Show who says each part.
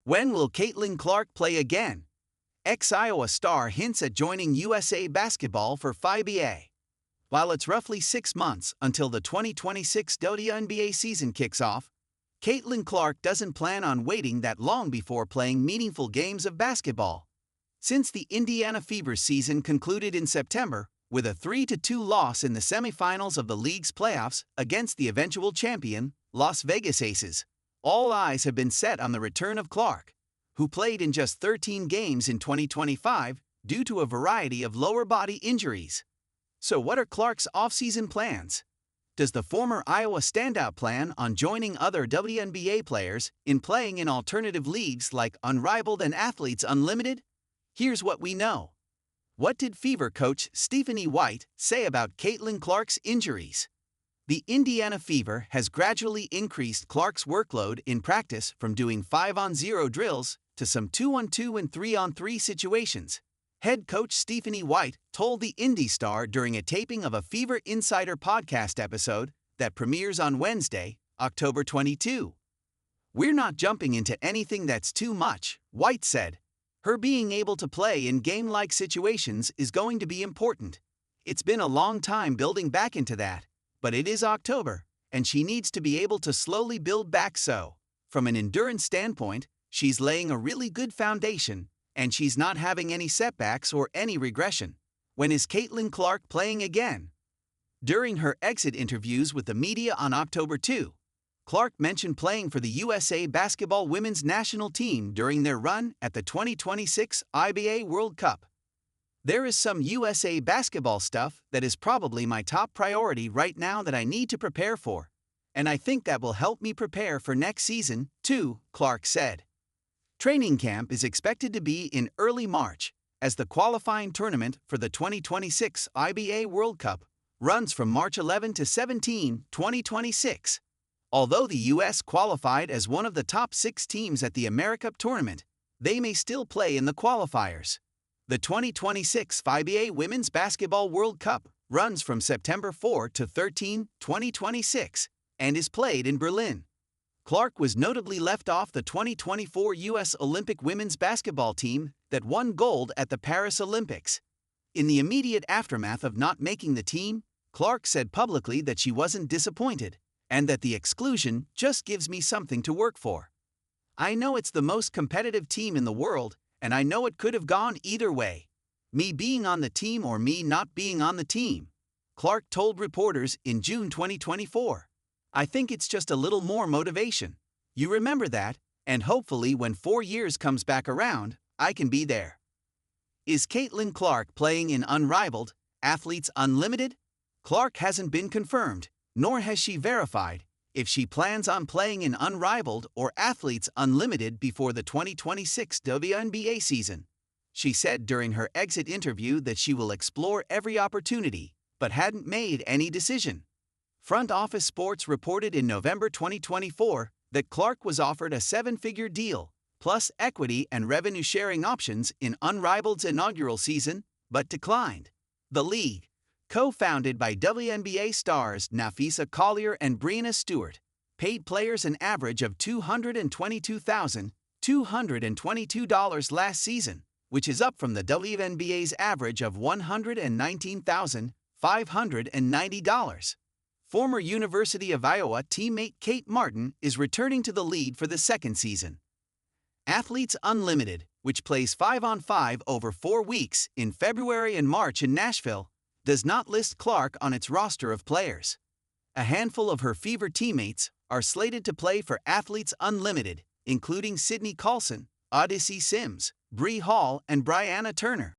Speaker 1: When will Caitlin Clark play again? Ex-Iowa star hints at joining USA Basketball for FIBA. While it's roughly 6 months until the 2026 WNBA season kicks off, Caitlin Clark doesn't plan on waiting that long before playing meaningful games of basketball. Since the Indiana Fever season concluded in September with a 3-2 loss in the semifinals of the league's playoffs against the eventual champion, Las Vegas Aces, all eyes have been set on the return of Clark, who played in just 13 games in 2025 due to a variety of lower body injuries. So what are Clark's offseason plans? Does the former Iowa standout plan on joining other WNBA players in playing in alternative leagues like Unrivaled and Athletes Unlimited? Here's what we know. What did Fever coach Stephanie White say about Caitlin Clark's injuries? The Indiana Fever has gradually increased Clark's workload in practice from doing 5-on-0 drills to some 2-on-2 and 3-on-3 situations. Head coach Stephanie White told the Indy Star during a taping of a Fever Insider podcast episode that premieres on Wednesday, October 22. "We're not jumping into anything that's too much," White said. "Her being able to play in game-like situations is going to be important. It's been a long time building back into that, but it is October, and she needs to be able to slowly build back so, from an endurance standpoint, she's laying a really good foundation, and she's not having any setbacks or any regression." When is Caitlin Clark playing again? During her exit interviews with the media on October 2, Clark mentioned playing for the USA Basketball Women's National Team during their run at the 2026 IBA World Cup. "There is some USA basketball stuff that is probably my top priority right now that I need to prepare for, and I think that will help me prepare for next season, too," Clark said. Training camp is expected to be in early March, as the qualifying tournament for the 2026 IBA World Cup runs from March 11 to 17, 2026. Although the U.S. qualified as one of the top 6 teams at the AmeriCup tournament, they may still play in the qualifiers. The 2026 FIBA Women's Basketball World Cup runs from September 4 to 13, 2026, and is played in Berlin. Clark was notably left off the 2024 U.S. Olympic women's basketball team that won gold at the Paris Olympics. In the immediate aftermath of not making the team, Clark said publicly that she wasn't disappointed, and that the exclusion just gives me something to work for. "I know it's the most competitive team in the world, and I know it could have gone either way. Me being on the team or me not being on the team," Clark told reporters in June 2024. "I think it's just a little more motivation. You remember that, and hopefully when 4 years comes back around, I can be there." Is Caitlin Clark playing in Unrivaled, Athletes Unlimited? Clark hasn't been confirmed, nor has she verified, if she plans on playing in Unrivaled or Athletes Unlimited before the 2026 WNBA season. She said during her exit interview that she will explore every opportunity, but hadn't made any decision. Front Office Sports reported in November 2024 that Clark was offered a 7-figure deal, plus equity and revenue-sharing options in Unrivaled's inaugural season, but declined. The league, co-founded by WNBA stars Nafisa Collier and Breanna Stewart, paid players an average of $222,222 last season, which is up from the WNBA's average of $119,590. Former University of Iowa teammate Kate Martin is returning to the lead for the second season. Athletes Unlimited, which plays 5-on-5 over 4 weeks in February and March in Nashville, does not list Clark on its roster of players. A handful of her Fever teammates are slated to play for Athletes Unlimited, including Sydney Colson, Odyssey Sims, Bree Hall, and Brianna Turner.